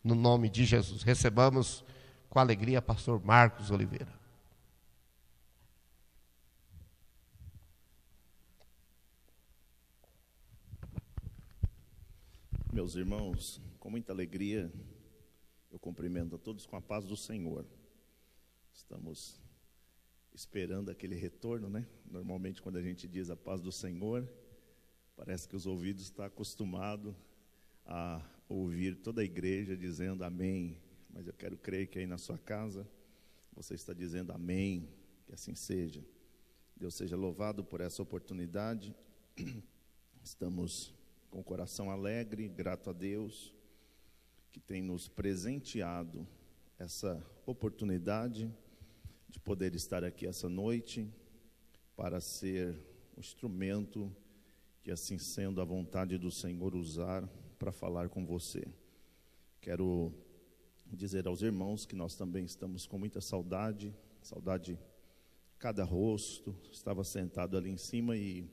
no nome de Jesus. Recebamos com alegria pastor Marcos Oliveira. Meus irmãos, com muita alegria, eu cumprimento a todos com a paz do Senhor. Estamos esperando aquele retorno, né? Normalmente, quando a gente diz a paz do Senhor, parece que os ouvidos estão acostumados a ouvir toda a igreja dizendo amém. Mas eu quero crer que aí na sua casa você está dizendo amém, que assim seja. Deus seja louvado por essa oportunidade. Estamos com o coração alegre, grato a Deus, que tem nos presenteado essa oportunidade de poder estar aqui essa noite, para ser o instrumento que, assim sendo, a vontade do Senhor usar para falar com você. Quero dizer aos irmãos que nós também estamos com muita saudade de cada rosto. Estava sentado ali em cima e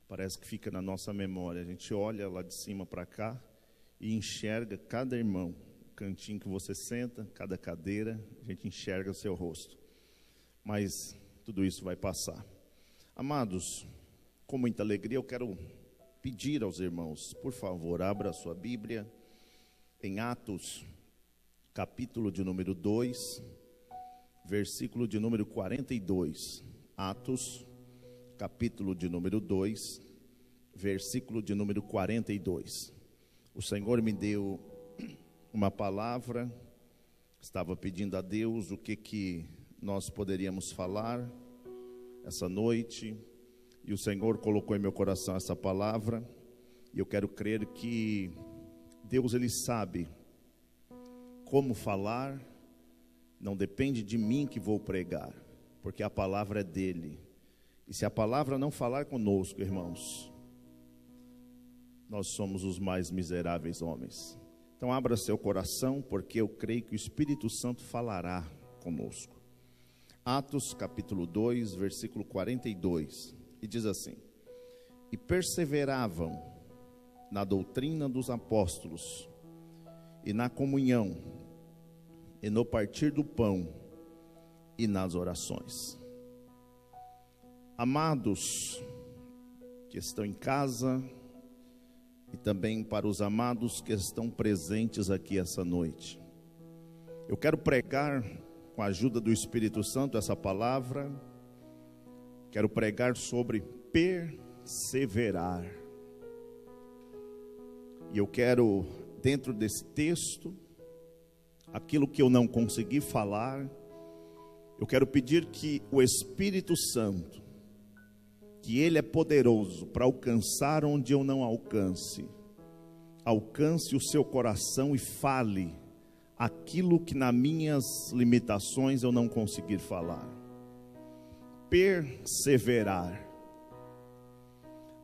parece que fica na nossa memória. A gente olha lá de cima para cá e enxerga cada irmão, o cantinho que você senta, cada cadeira, a gente enxerga o seu rosto. Mas tudo isso vai passar. Amados, com muita alegria eu quero pedir aos irmãos, por favor, abra a sua Bíblia em Atos, capítulo de número 2, versículo de número 42. Atos, capítulo de número 2, versículo de número 42. O Senhor me deu uma palavra, estava pedindo a Deus o que nós poderíamos falar essa noite, e o Senhor colocou em meu coração essa palavra, e eu quero crer que Deus, Ele sabe como falar. Não depende de mim que vou pregar, porque a palavra é dEle. E se a palavra não falar conosco, irmãos, nós somos os mais miseráveis homens. Então abra seu coração, porque eu creio que o Espírito Santo falará conosco. Atos capítulo 2, versículo 42, e diz assim: e perseveravam na doutrina dos apóstolos, e na comunhão, e no partir do pão, e nas orações. Amados que estão em casa, e também para os amados que estão presentes aqui essa noite, eu quero pregar, com a ajuda do Espírito Santo, essa palavra. Quero pregar sobre perseverar. E eu quero, dentro desse texto, aquilo que eu não consegui falar, eu quero pedir que o Espírito Santo, que Ele é poderoso para alcançar onde eu não alcance o seu coração e fale aquilo que nas minhas limitações eu não conseguir falar. Perseverar.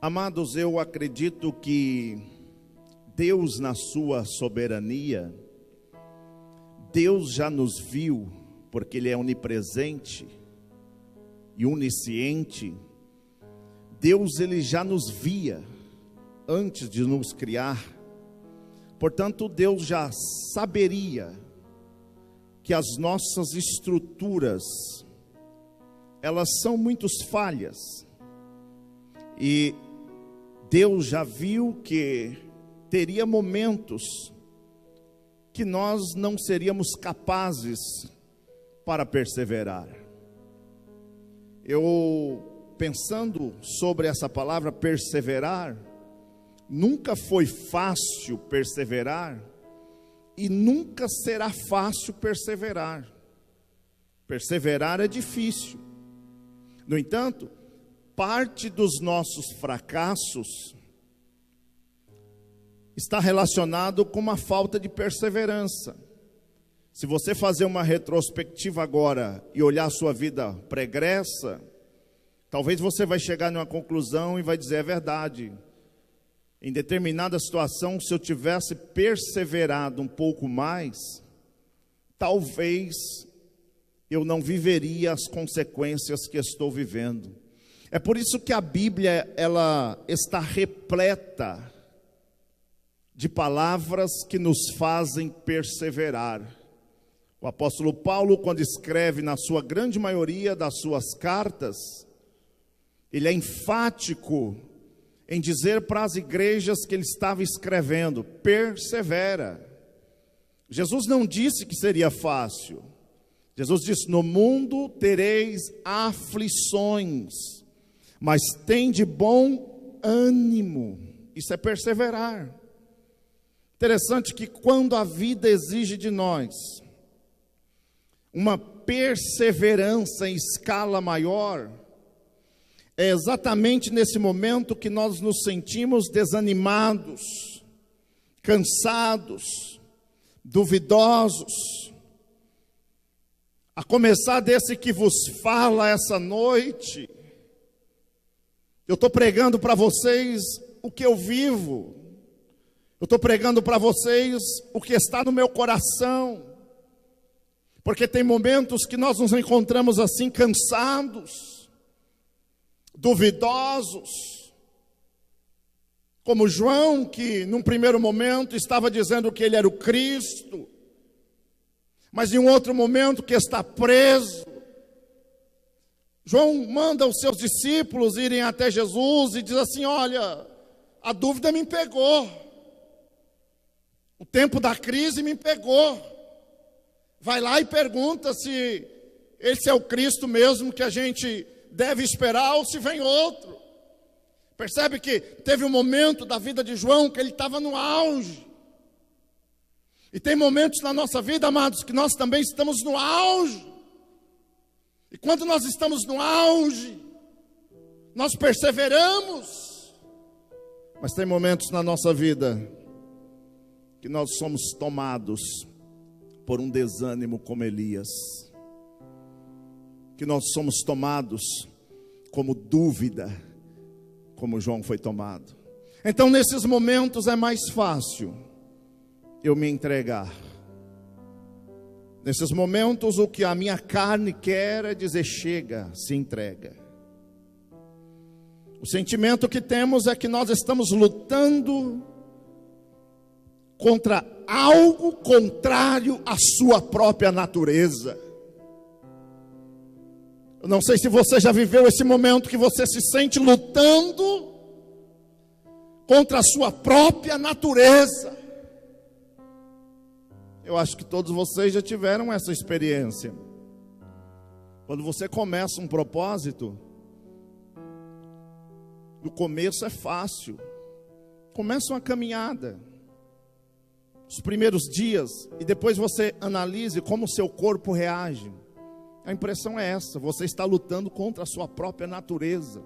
Amados, eu acredito que Deus, na sua soberania, Deus já nos viu, porque Ele é onipresente e onisciente. Deus, Ele já nos via antes de nos criar. Portanto, Deus já saberia que as nossas estruturas, elas são muito falhas. E Deus já viu que teria momentos que nós não seríamos capazes para perseverar. Eu, pensando sobre essa palavra perseverar, nunca foi fácil perseverar e nunca será fácil perseverar. Perseverar é difícil. No entanto, parte dos nossos fracassos está relacionado com uma falta de perseverança. Se você fazer uma retrospectiva agora e olhar a sua vida pregressa, talvez você vai chegar numa conclusão e vai dizer: é verdade. Em determinada situação, se eu tivesse perseverado um pouco mais, talvez eu não viveria as consequências que estou vivendo. É por isso que a Bíblia, ela está repleta de palavras que nos fazem perseverar. O apóstolo Paulo, quando escreve na sua grande maioria das suas cartas, ele é enfático em dizer para as igrejas que ele estava escrevendo: persevera. Jesus não disse que seria fácil. Jesus disse: no mundo tereis aflições, mas tende bom ânimo. Isso é perseverar. Interessante que quando a vida exige de nós uma perseverança em escala maior, é exatamente nesse momento que nós nos sentimos desanimados, cansados, duvidosos. A começar desse que vos fala essa noite, eu estou pregando para vocês o que eu vivo, eu estou pregando para vocês o que está no meu coração, porque tem momentos que nós nos encontramos assim, cansados, duvidosos, como João, que num primeiro momento estava dizendo que ele era o Cristo, mas em um outro momento que está preso. João manda os seus discípulos irem até Jesus e diz assim: olha, a dúvida me pegou, o tempo da crise me pegou, vai lá e pergunta se esse é o Cristo mesmo que a gente deve esperar ou se vem outro. Percebe que teve um momento da vida de João que ele estava no auge. E tem momentos na nossa vida, amados, que nós também estamos no auge. E quando nós estamos no auge, nós perseveramos. Mas tem momentos na nossa vida que nós somos tomados por um desânimo como Elias, que nós somos tomados como dúvida, como João foi tomado. Então nesses momentos é mais fácil eu me entregar. Nesses momentos o que a minha carne quer é dizer: chega, se entrega. O sentimento que temos é que nós estamos lutando contra algo contrário à sua própria natureza. Eu não sei se você já viveu esse momento que você se sente lutando contra a sua própria natureza. Eu acho que todos vocês já tiveram essa experiência. Quando você começa um propósito, o começo é fácil. Começa uma caminhada, os primeiros dias, e depois você analise como o seu corpo reage. A impressão é essa: você está lutando contra a sua própria natureza.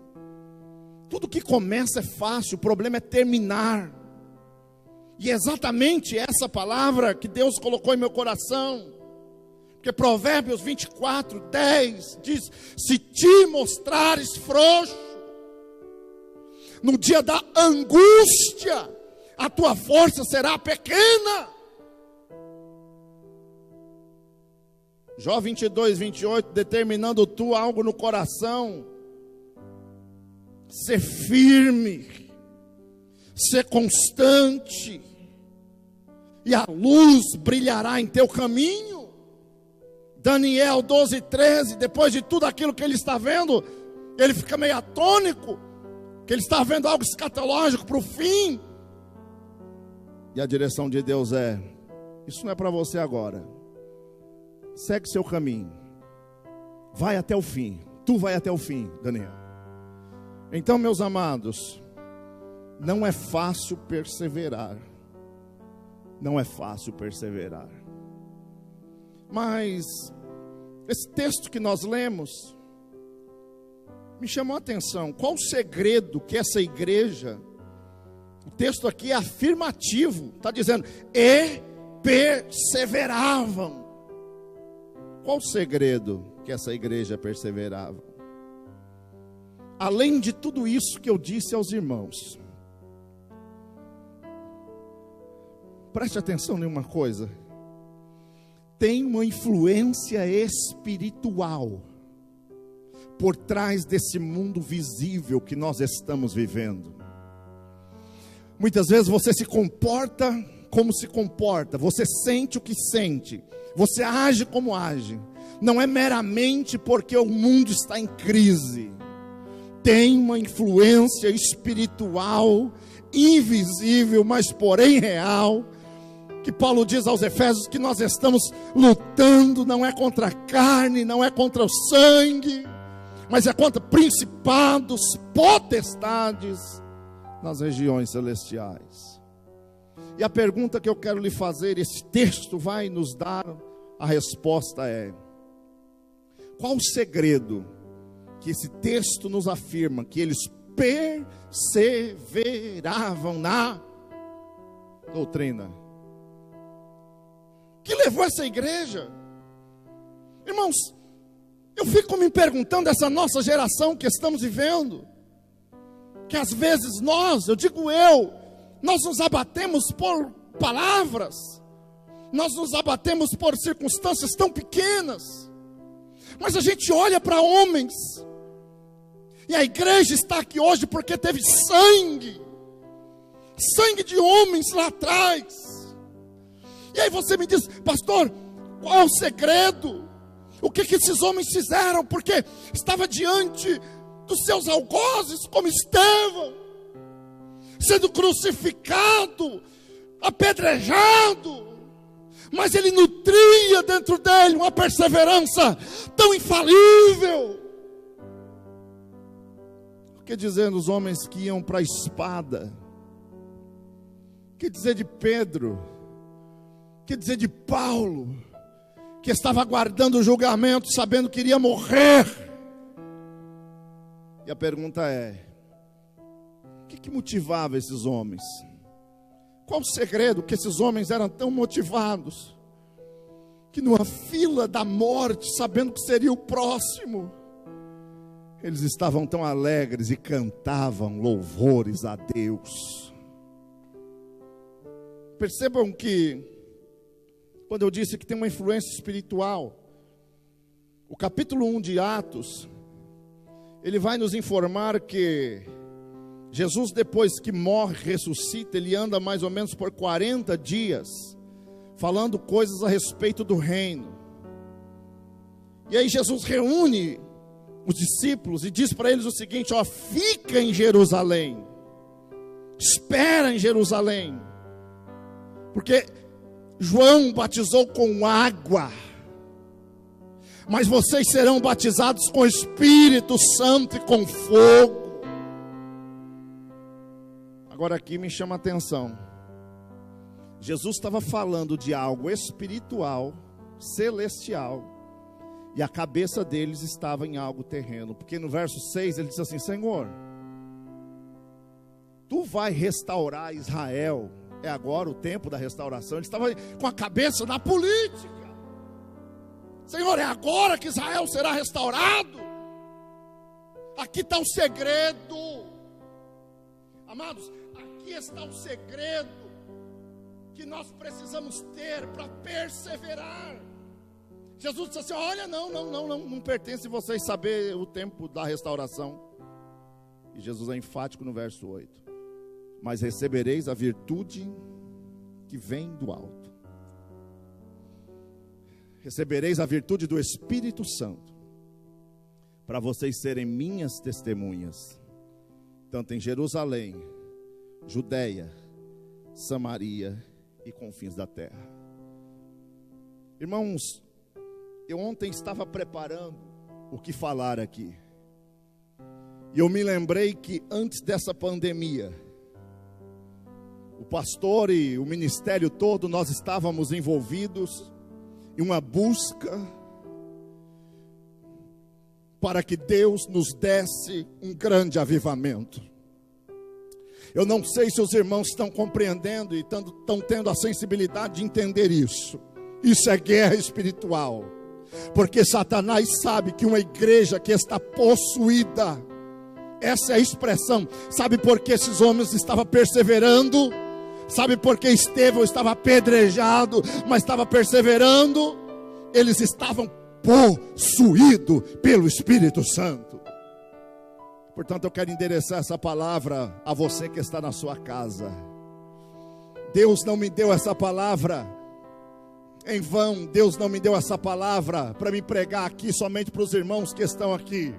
Tudo que começa é fácil, o problema é terminar. E é exatamente essa palavra que Deus colocou em meu coração. Porque Provérbios 24:10 diz: se te mostrares frouxo, no dia da angústia, a tua força será pequena. Jó 22:28, determinando tu algo no coração, ser firme, ser constante, e a luz brilhará em teu caminho. Daniel 12:13, depois de tudo aquilo que ele está vendo, ele fica meio atônico, que ele está vendo algo escatológico para o fim. E a direção de Deus é: isso não é para você agora, segue seu caminho, vai até o fim, tu vai até o fim, Daniel. Então, meus amados, não é fácil perseverar, não é fácil perseverar. Mas esse texto que nós lemos me chamou a atenção. Qual o segredo que essa igreja, o texto aqui é afirmativo, está dizendo: e perseveravam. Qual o segredo que essa igreja perseverava? Além de tudo isso que eu disse aos irmãos, preste atenção em uma coisa: tem uma influência espiritual por trás desse mundo visível que nós estamos vivendo. Muitas vezes você se comporta como se comporta, você sente o que sente, você age como age. Não é meramente porque o mundo está em crise. Tem uma influência espiritual, invisível, mas porém real, que Paulo diz aos Efésios que nós estamos lutando, não é contra a carne, não é contra o sangue, mas é contra principados, potestades nas regiões celestiais. E a pergunta que eu quero lhe fazer, esse texto vai nos dar a resposta é: qual o segredo que esse texto nos afirma que eles perseveravam na doutrina? Que levou essa igreja? Irmãos, eu fico me perguntando, essa nossa geração que estamos vivendo, que às vezes nós nos abatemos por palavras, nós nos abatemos por circunstâncias tão pequenas, mas a gente olha para homens, e a igreja está aqui hoje porque teve sangue de homens lá atrás. E aí você me diz: pastor, qual é o segredo? O que esses homens fizeram? Porque estava diante dos seus algozes, como Estevão, sendo crucificado, apedrejado, mas ele nutria dentro dele uma perseverança tão infalível. O que dizer dos homens que iam para a espada? O que dizer de Pedro? O que dizer de Paulo, que estava aguardando o julgamento, sabendo que iria morrer? E a pergunta é: o que motivava esses homens? Qual o segredo que esses homens eram tão motivados, que numa fila da morte, sabendo que seria o próximo, eles estavam tão alegres e cantavam louvores a Deus? Percebam que, quando eu disse que tem uma influência espiritual, o capítulo 1 de Atos, ele vai nos informar que Jesus, depois que morre, ressuscita, ele anda mais ou menos por 40 dias, falando coisas a respeito do reino. E aí Jesus reúne os discípulos e diz para eles o seguinte: ó, fica em Jerusalém, espera em Jerusalém, porque João batizou com água, mas vocês serão batizados com Espírito Santo e com fogo. Agora aqui me chama a atenção, Jesus estava falando de algo espiritual, celestial, e a cabeça deles estava em algo terreno, porque no verso 6 ele diz assim: Senhor, tu vai restaurar Israel. É agora o tempo da restauração. Ele estava com a cabeça na política. Senhor, é agora que Israel será restaurado. Aqui está o segredo. Amados, aqui está o segredo que nós precisamos ter para perseverar. Jesus disse assim: olha, não pertence vocês saber o tempo da restauração. E Jesus é enfático no verso 8: mas recebereis a virtude que vem do alto. Recebereis a virtude do Espírito Santo, para vocês serem minhas testemunhas, tanto em Jerusalém, Judeia, Samaria e confins da terra. Irmãos, eu ontem estava preparando o que falar aqui, e eu me lembrei que antes dessa pandemia, o pastor e o ministério todo, nós estávamos envolvidos em uma busca para que Deus nos desse um grande avivamento. Eu não sei se os irmãos estão compreendendo e estão tendo a sensibilidade de entender isso. Isso é guerra espiritual, porque Satanás sabe que uma igreja que está possuída, essa é a expressão. Sabe por que esses homens estavam perseverando? Sabe por que Estevão estava apedrejado, mas estava perseverando? Eles estavam possuídos pelo Espírito Santo. Portanto, eu quero endereçar essa palavra a você que está na sua casa. Deus não me deu essa palavra em vão. Deus não me deu essa palavra para me pregar aqui somente para os irmãos que estão aqui.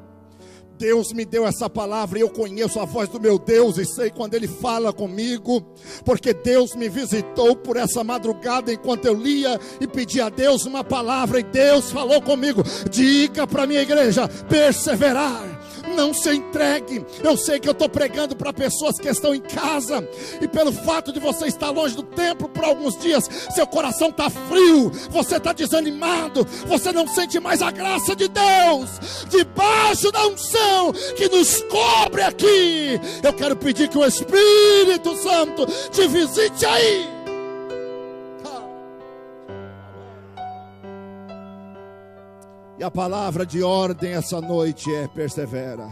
Deus me deu essa palavra e eu conheço a voz do meu Deus e sei quando Ele fala comigo, porque Deus me visitou por essa madrugada enquanto eu lia e pedi a Deus uma palavra, e Deus falou comigo: diga para a minha igreja perseverar, não se entregue. Eu sei que eu estou pregando para pessoas que estão em casa, e pelo fato de você estar longe do templo por alguns dias, seu coração está frio, você está desanimado, você não sente mais a graça de Deus, debaixo da unção que nos cobre aqui. Eu quero pedir que o Espírito Santo te visite aí. E a palavra de ordem essa noite é: persevera.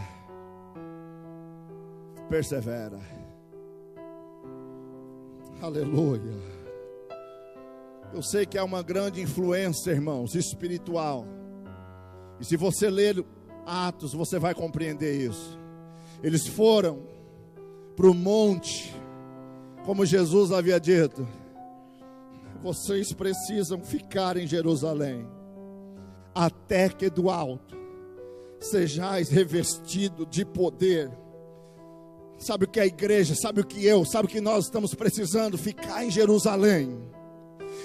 Persevera. Aleluia. Eu sei que há uma grande influência, irmãos, espiritual. E se você ler Atos, você vai compreender isso. Eles foram para o monte, como Jesus havia dito: vocês precisam ficar em Jerusalém, até que do alto sejais revestido de poder. Sabe o que é a igreja? Sabe o que nós estamos precisando? Ficar em Jerusalém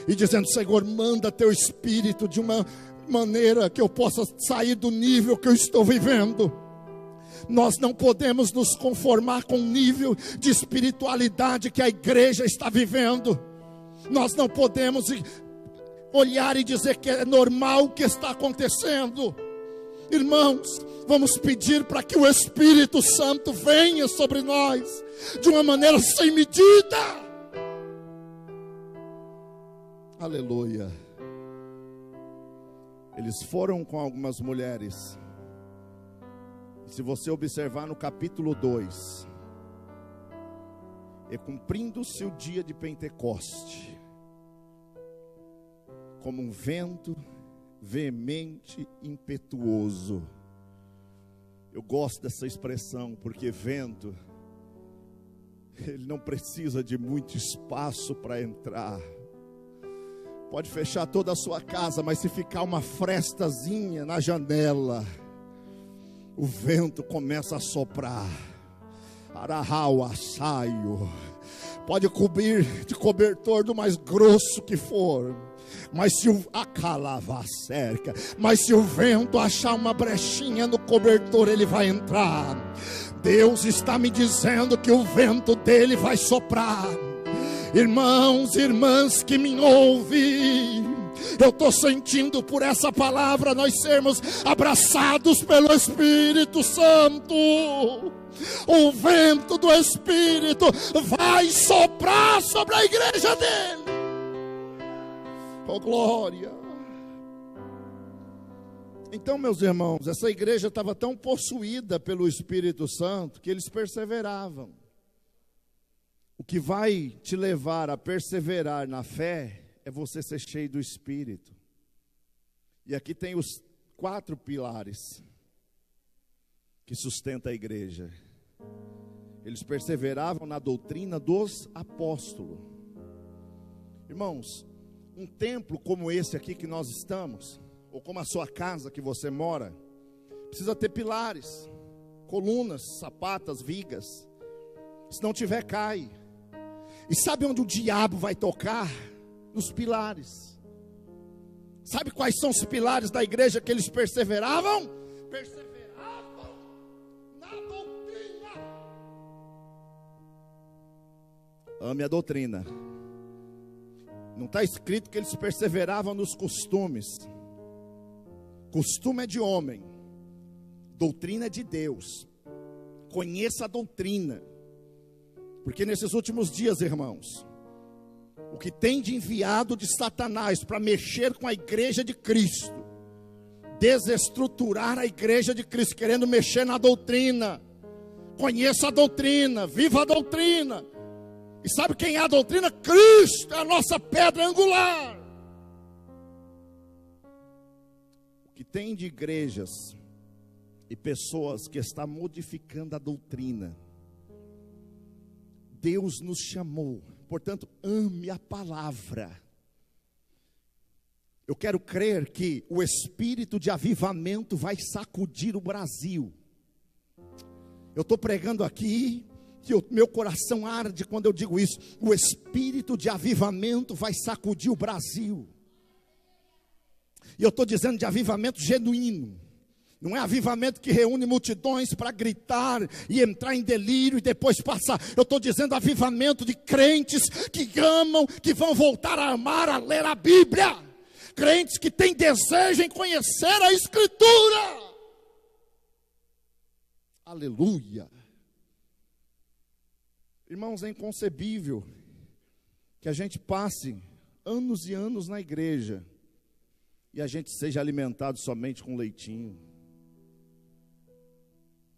e dizendo: Senhor, manda teu Espírito de uma maneira que eu possa sair do nível que eu estou vivendo. Nós não podemos nos conformar com o nível de espiritualidade que a igreja está vivendo. Nós não podemos olhar e dizer que é normal o que está acontecendo. Irmãos, vamos pedir para que o Espírito Santo venha sobre nós de uma maneira sem medida. Aleluia. Eles foram com algumas mulheres. Se você observar no capítulo 2, é cumprindo-se o dia de Pentecoste, como um vento veemente, impetuoso. Eu gosto dessa expressão, porque vento, ele não precisa de muito espaço para entrar. Pode fechar toda a sua casa, mas se ficar uma frestazinha na janela, o vento começa a soprar. Arahau, assaio. Pode cobrir de cobertor do mais grosso que for, mas se o acalava cerca, mas se o vento achar uma brechinha no cobertor, ele vai entrar. Deus está me dizendo que o vento dele vai soprar. Irmãos e irmãs que me ouvem, eu estou sentindo por essa palavra nós sermos abraçados pelo Espírito Santo. O vento do Espírito vai soprar sobre a igreja dele. Oh, glória. Então, meus irmãos, essa igreja estava tão possuída pelo Espírito Santo que eles perseveravam. O que vai te levar a perseverar na fé é você ser cheio do Espírito. E aqui tem os 4 pilares que sustentam a igreja. Eles perseveravam na doutrina dos apóstolos. Irmãos, um templo como esse aqui que nós estamos, ou como a sua casa que você mora, precisa ter pilares, colunas, sapatas, vigas. Se não tiver, cai. E sabe onde o diabo vai tocar? Nos pilares. Sabe quais são os pilares da igreja que eles perseveravam? Perseveravam na doutrina. Ame a doutrina. Não está escrito que eles perseveravam nos costumes. Costume é de homem, doutrina é de Deus. Conheça a doutrina. Porque nesses últimos dias, irmãos, o que tem de enviado de Satanás para mexer com a igreja de Cristo, desestruturar a igreja de Cristo, querendo mexer na doutrina. Conheça a doutrina, viva a doutrina. E sabe quem é a doutrina? Cristo é a nossa pedra angular. O que tem de igrejas e pessoas que estão modificando a doutrina. Deus nos chamou, portanto, ame a palavra. Eu quero crer que o espírito de avivamento vai sacudir o Brasil. Eu estou pregando aqui, que o meu coração arde quando eu digo isso. O espírito de avivamento vai sacudir o Brasil. E eu estou dizendo de avivamento genuíno. Não é avivamento que reúne multidões para gritar e entrar em delírio e depois passar. Eu estou dizendo avivamento de crentes que amam, que vão voltar a amar, a ler a Bíblia. Crentes que têm desejo em conhecer a Escritura. Aleluia. Irmãos, é inconcebível que a gente passe anos e anos na igreja e a gente seja alimentado somente com leitinho.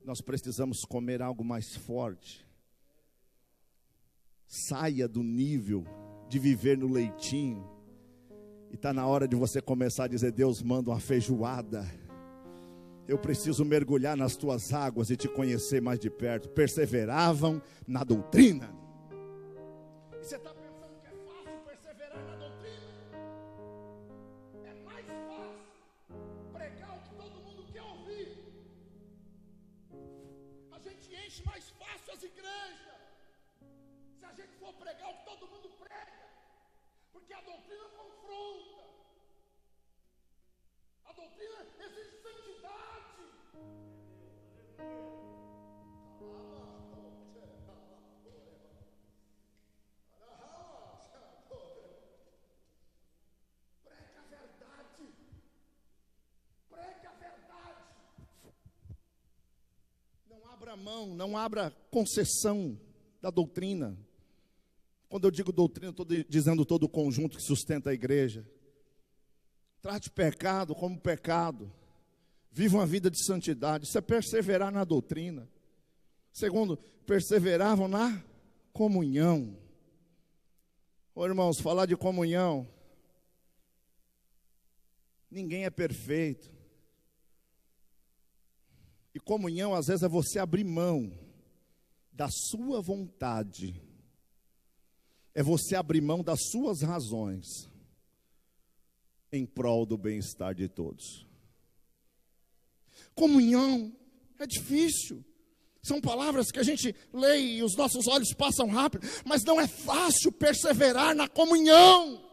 Nós precisamos comer algo mais forte. Saia do nível de viver no leitinho. E está na hora de você começar a dizer: Deus, manda uma feijoada. Eu preciso mergulhar nas tuas águas e te conhecer mais de perto. Perseveravam na doutrina. E você está pensando que é fácil perseverar na doutrina? É mais fácil pregar o que todo mundo quer ouvir. A gente enche mais fácil as igrejas se a gente for pregar o que todo mundo prega, porque a doutrina confronta, a doutrina exige santidade. Pregue a verdade. Pregue a verdade. Não abra mão, não abra concessão da doutrina. Quando eu digo doutrina, estou dizendo todo o conjunto que sustenta a igreja. Trate pecado como pecado. Viva uma vida de santidade. Isso é perseverar na doutrina. Segundo, perseveravam na comunhão. Ô irmãos, falar de comunhão. Ninguém é perfeito. E comunhão, às vezes, é você abrir mão da sua vontade. É você abrir mão das suas razões em prol do bem-estar de todos. Comunhão é difícil. São palavras que a gente lê e os nossos olhos passam rápido, mas não é fácil perseverar na comunhão.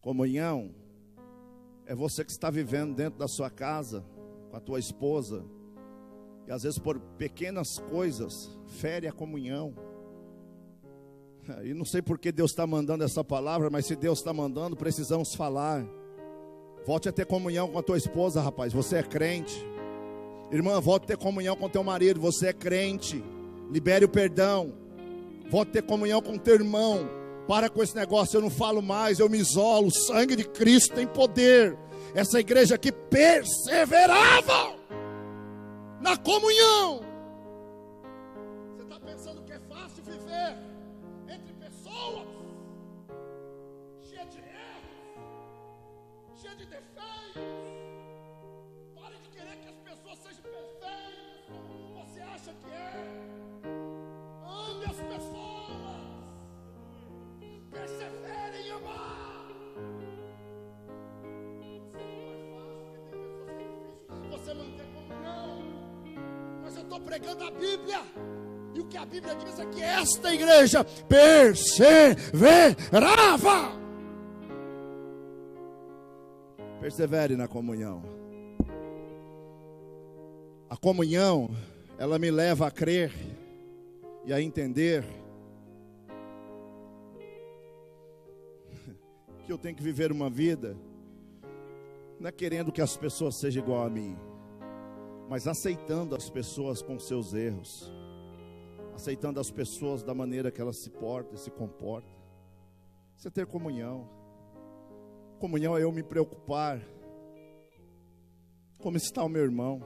Comunhão é você que está vivendo dentro da sua casa, com a tua esposa, e às vezes por pequenas coisas fere a comunhão. E não sei por que Deus está mandando essa palavra, mas se Deus está mandando, precisamos falar. Volte a ter comunhão com a tua esposa, rapaz, você é crente. Irmã, volte a ter comunhão com teu marido, você é crente. Libere o perdão. Volte a ter comunhão com teu irmão. Para com esse negócio, eu não falo mais, eu me isolo. O sangue de Cristo tem poder. Essa igreja aqui perseverava na comunhão. Você está pensando que é fácil viver entre pessoas cheias de erros, cheias de defeitos? Pare de querer que as pessoas sejam perfeitas como você acha que é. Ame as pessoas, persevere em amar. Você manter comunhão, mas eu estou pregando a Bíblia, e o que a Bíblia diz é que esta igreja perseverava. Persevere na comunhão. A comunhão, ela me leva a crer e a entender que eu tenho que viver uma vida não é querendo que as pessoas sejam igual a mim, mas aceitando as pessoas com seus erros, aceitando as pessoas da maneira que elas se portam e se comportam. Isso é ter comunhão. Comunhão é eu me preocupar como está o meu irmão.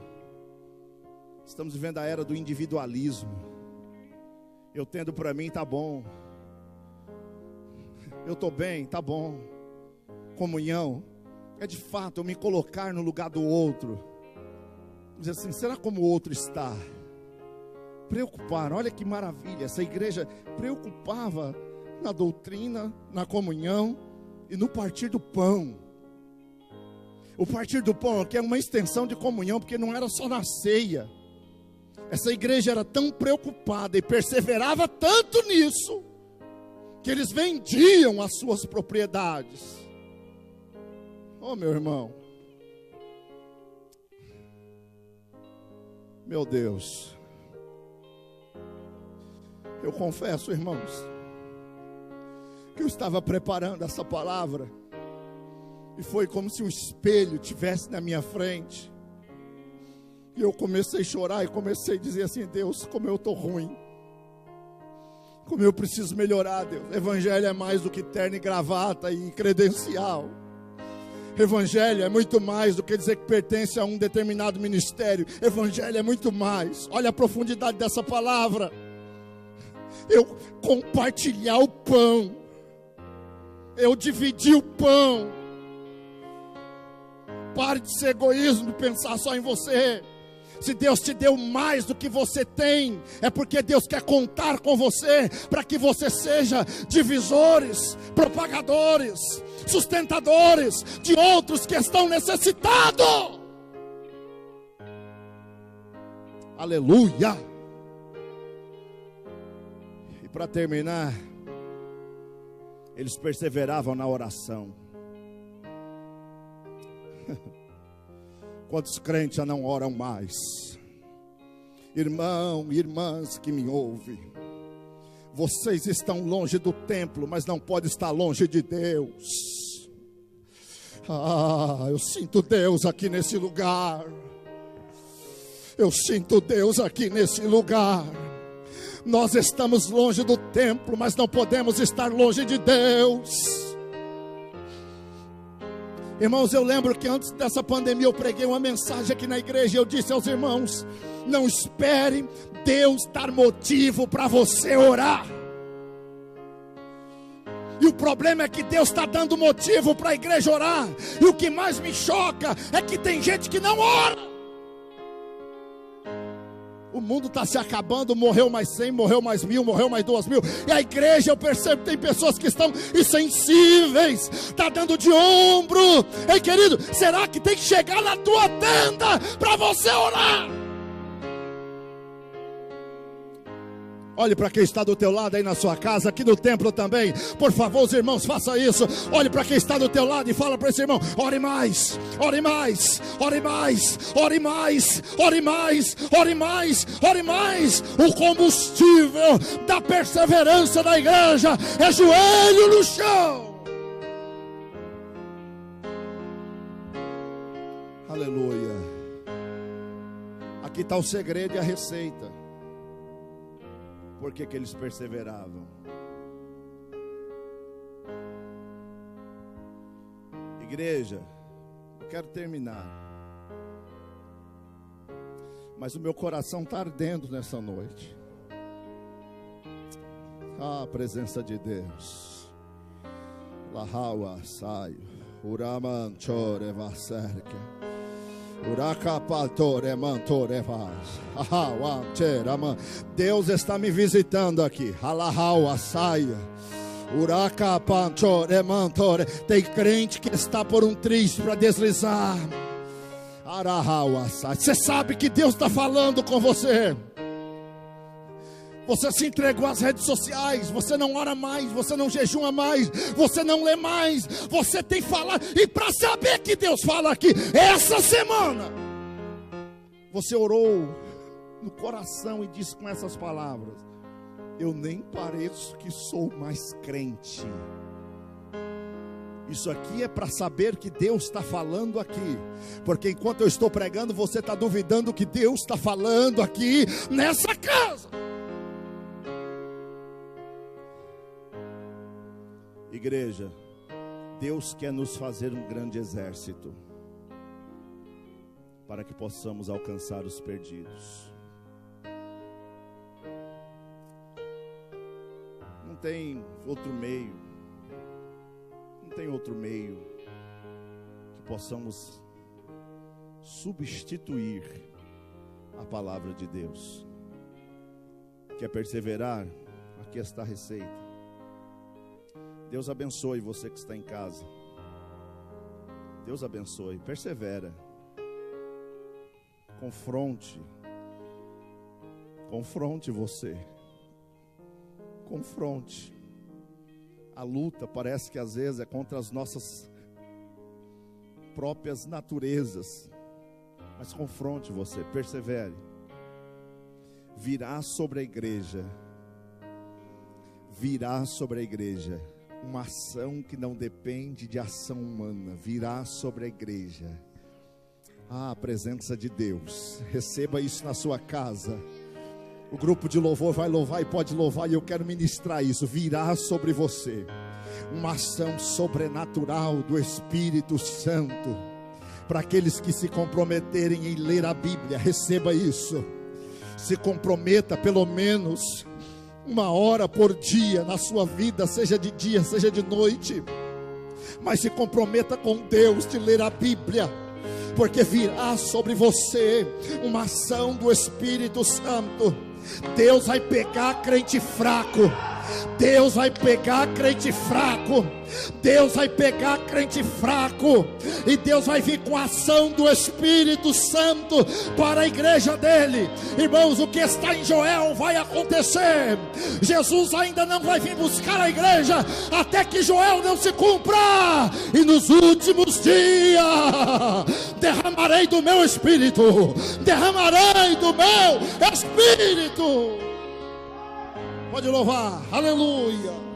Estamos vivendo a era do individualismo. Eu tendo para mim, tá bom. Eu estou bem, tá bom. Comunhão é de fato eu me colocar no lugar do outro. Dizer assim, será como o outro está? Preocupar, olha que maravilha, essa igreja preocupava na doutrina, na comunhão e no partir do pão. O partir do pão aqui é uma extensão de comunhão, porque não era só na ceia. Essa igreja era tão preocupada e perseverava tanto nisso, que eles vendiam as suas propriedades. Oh, meu irmão, meu Deus, eu confesso, irmãos, que eu estava preparando essa palavra, e foi como se um espelho tivesse na minha frente, e eu comecei a chorar, e comecei a dizer assim, Deus, como eu estou ruim, como eu preciso melhorar, Deus. Evangelho é mais do que terno e gravata e credencial. Evangelho é muito mais do que dizer que pertence a um determinado ministério. Evangelho é muito mais. Olha a profundidade dessa palavra. Eu compartilhar o pão, eu dividir o pão. Pare de ser egoísmo, de pensar só em você. Se Deus te deu mais do que você tem, é porque Deus quer contar com você, para que você seja divisores, propagadores, sustentadores de outros que estão necessitados. Aleluia! E para terminar, eles perseveravam na oração. Quantos crentes já não oram mais? Irmão, irmãs que me ouvem, vocês estão longe do templo, mas não pode estar longe de Deus. Eu sinto Deus aqui nesse lugar. Eu sinto Deus aqui nesse lugar. Nós estamos longe do templo, mas não podemos estar longe de Deus. Irmãos, eu lembro que antes dessa pandemia eu preguei uma mensagem aqui na igreja e eu disse aos irmãos, não espere Deus dar motivo para você orar. E o problema é que Deus está dando motivo para a igreja orar. E o que mais me choca é que tem gente que não ora. O mundo está se acabando, morreu mais 100, morreu mais 1000, morreu mais 2000. E a igreja, eu percebo que tem pessoas que estão insensíveis, está dando de ombro. Ei, querido, será que tem que chegar na tua tenda para você orar? Olhe para quem está do teu lado aí na sua casa, aqui no templo também. Por favor, os irmãos, faça isso. Olhe para quem está do teu lado e fala para esse irmão, ore mais, ore mais, ore mais, ore mais, ore mais, ore mais, ore mais. O combustível da perseverança da igreja é joelho no chão. Aleluia. Aqui está o segredo e a receita. Por que eles perseveravam? Igreja, eu quero terminar, mas o meu coração está ardendo nessa noite. A presença de Deus. Lahawa saio, uraman chore vaserke. Deus está me visitando aqui. Tem crente que está por um triste para deslizar. Você sabe que Deus está falando com você. Você se entregou às redes sociais, você não ora mais, você não jejua mais, você não lê mais, você tem falado. E para saber que Deus fala aqui, essa semana, você orou no coração e disse com essas palavras: eu nem pareço que sou mais crente. Isso aqui é para saber que Deus está falando aqui, porque enquanto eu estou pregando, você está duvidando que Deus está falando aqui nessa casa. Igreja, Deus quer nos fazer um grande exército para que possamos alcançar os perdidos. Não tem outro meio, não tem outro meio que possamos substituir a palavra de Deus. Quer perseverar? Aqui está a receita. Deus abençoe você que está em casa. Deus abençoe, persevera. Confronte você. Confronte. A luta parece que às vezes é contra as nossas próprias naturezas. Mas confronte você, persevere. Virá sobre a igreja uma ação que não depende de ação humana. Virá sobre a igreja a presença de Deus. Receba isso na sua casa. O grupo de louvor vai louvar e pode louvar, e eu quero ministrar isso. Virá sobre você uma ação sobrenatural do Espírito Santo. Para aqueles que se comprometerem em ler a Bíblia, receba isso. Se comprometa pelo menos 1 hora por dia na sua vida, seja de dia, seja de noite. Mas se comprometa com Deus de ler a Bíblia, porque virá sobre você uma ação do Espírito Santo. Deus vai pegar crente fraco. Deus vai pegar crente fraco. Deus vai pegar crente fraco. E Deus vai vir com a ação do Espírito Santo para a igreja dele. Irmãos, o que está em Joel vai acontecer. Jesus ainda não vai vir buscar a igreja até que Joel não se cumpra. E nos últimos dias derramarei do meu Espírito. Derramarei do meu Espírito. Pode louvar, aleluia.